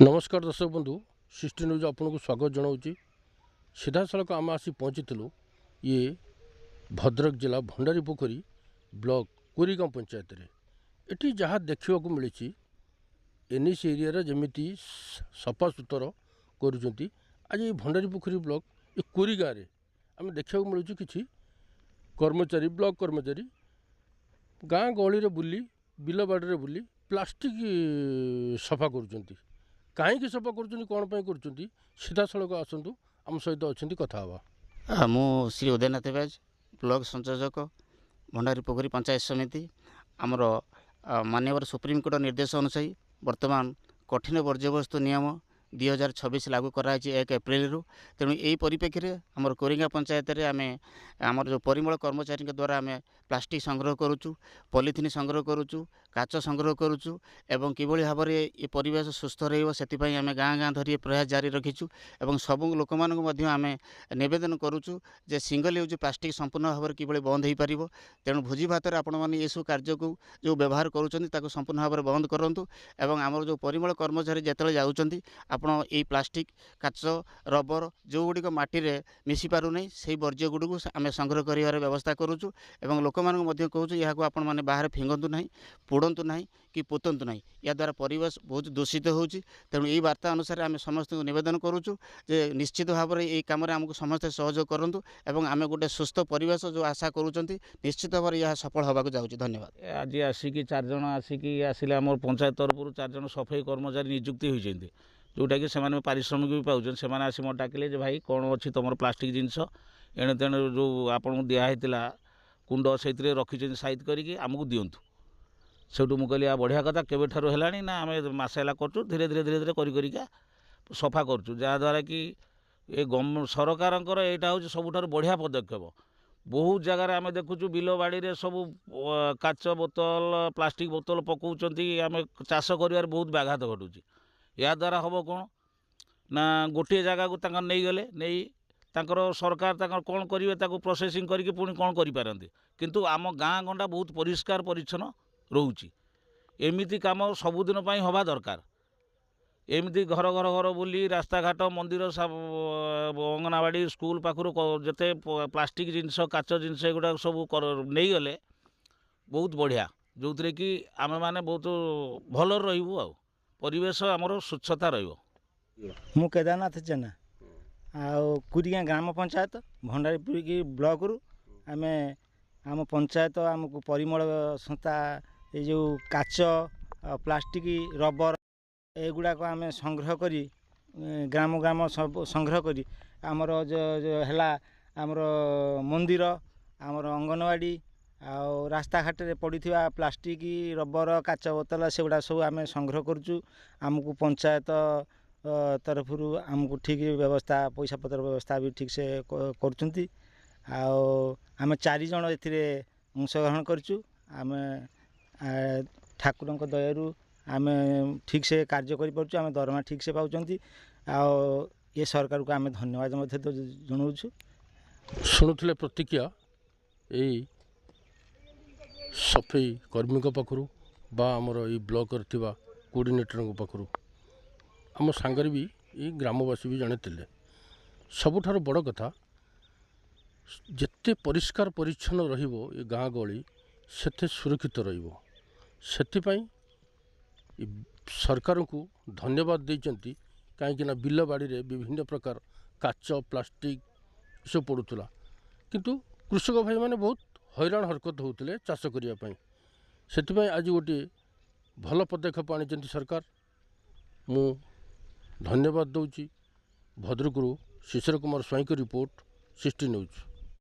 नमस्कार दर्शक बंधु सृष्टि न्यूज आपन को स्वागत जनाऊँगी। सीधा सड़क आम आसी पहुँचीलु ये भद्रक जिला भंडारी पोखरी ब्लॉक कोरीगाँव पंचायत रे। एटी जहाँ देखा मिली एनएस एरिया जमीती सफा सुतर करुँच। आज ये भंडारी पोखरी ब्लॉक ये कोरीगाँव रे आम देखा मिलूँ कि कर्मचारी ब्लॉक कर्मचारी गाँ गहली बुली बिल बाड़ी बुली प्लास्टिक सफा करुँच। कहीं सफा कर सीधा सड़क आसतु आम सहित अच्छा कथा हाँ। मु श्री उदयनाथ बैज ब्लॉक संयोजक भंडारी पोखरी पंचायत समिति आमर माननीय सुप्रीम कोर्ट निर्देश अनुसार वर्तमान कठिन वर्ज्यवस्तु नियम 2026 लागू कराई 1 एप्रिल रु। तेणु यही परिप्रेक्षी में आमर कोरीगाँव पंचायत रे आमे आमर जो परिमल कर्मचारी द्वारा आमे प्लास्टिक संग्रह करुचु, पॉलिथिन संग्रह करुचु, काच संग्रह करुचु एवं किभली भाव में ये परिवेश सुस्थ रहिबो सेतिपई आमे गाँ गाँ धरी प्रयास जारी रखिचु। एवं सबु लोक मानक मध्य आमे निवेदन करुचु जे सिंगल यूज प्लास्टिक संपूर्ण भाव में किभली बंद हो पारिबो। तेणु भोजी भातर आपण माने ये सब कार्य को जो व्यवहार करुचंती ताको संपूर्ण भाव में बंद करंतु। एवं आमर जो परिमल कर्मचारी जेतले जाउचंती आपण ये प्लास्टिक काच रबर जो गुड़िक माटी रे मिसी पारु नहीं से वर्ज्य गुड़ को आम संग्रह कर व्यवस्था करुचु। एवं लोक मानक कहूँ यहाँ आपण मैंने बाहर फिंगतु ना पोड़तु ना कि पोतंतु ना या द्वारा परिवेश बहुत दूषित होची। तेणु यही वार्ता अनुसार आम समस्त निवेदन करुचु जे निश्चित भाव में ये कम आमको समस्त सहयोग करूँ एवं आम गोटे सुस्थ परिवेश जो आशा करुँच निश्चित भाव में यह सफल होगा जाऊँगी। धन्यवाद। आज आसिक 4 जन आसिक आसिले आम पंचायत तरफ 4 जन सफाई कर्मचारी नियुक्ति होती जोटा कि से पारिश्रमिक भी पाँच से आसी मत डाकिले जे भाई कौन अच्छी तुम प्लास्टिक जिनस एणे तेणे जो आपको दिहला कुंड से रखी साइज करके आमको दिंतु। सेठू मुझे कहली बढ़िया कथा केवे ठारू है ना आम मसला कर धीरे धीरे धीरे धीरे करिका सफा करुँ जहाँद्वारा कि ये सरकार यहाँ हूँ सबुठ बढ़िया पदक्षेप। बहुत जगार आम देखुचु बिल बाड़ी सब काच बोतल प्लास्टिक बोतल पकाउंट आम चाष कर बहुत व्याघात घटुची। या द्वारा हम कौन ना गोटे जगह को नहीं गले नहीं तांकर सरकार तांकर कौन करेंगे ताको प्रोसेसिंग करके पुणी कौन करें किंतु आम गाँ गंडा बहुत परिष्कार परिच्छन्न रोची। एमती कम सबुदिन हवा दरकार। एमती घर घर घर बुली रास्ता घाट मंदिर अंगनवाड़ी स्कूल पाखु जिते प्लास्टिक जिनस काच जिनस एगुड़ा सब नहीं गले बहुत बढ़िया जो थे कि आम मैंने बहुत भल रही आ परिवेश आमर स्वच्छता मु केदारनाथ जेना कोरीगाँ ग्राम पंचायत भंडारी ब्लॉक रु आम आम पंचायत आमको परिमल संस्था ये जो काच प्लास्टिक रबर एगुड़ाक आम संग्रह करी ग्राम ग्राम सब संग्रह करी आमर जो है आमर मंदिर आमर अंगनवाड़ी आउ रास्ता घाट रे पड़ी प्लास्टिक रबर काच बोतल से गुड़ा सब आम संग्रह करुचु। आमको पंचायत तरफ आमको ठीक व्यवस्था पैसा पत्र व्यवस्था भी ठीक से करुँच। आम 4 जन ए अंशग्रहण करुँ। आम ठाकुर दयारू आम ठीक से कार्य करें आम दरमा ठीक से पाँच ये सरकार को आम धन्यवाद जनाऊँ। शुणुले प्रतिक्रिया यही सफाई कर्मी पाखु बा आमर ये ब्लॉक कोऑर्डिनेटर पाखु आम सांगरे भी ये ग्रामवासी भी जड़े थे। सबुठार बड़ कथा जिते परिष्कार परिच्छन्न रहिबो ये गाँ गहली सेते सुरक्षित रहिबो। सेतिपई सरकार को धन्यवाद देइचंती कहीं बिल बाड़ी रे विभिन्न प्रकार काच प्लास्टिक सब पड़ूला किंतु कृषक भाई माने बहुत हैरान हरकत होते चाष करने से आज गोटे भल पदक्षेप आनी सरकार मु धन्यवाद दूची। भद्रकरू शिशिर कुमार स्वाई की रिपोर्ट सृष्टि न्यूज।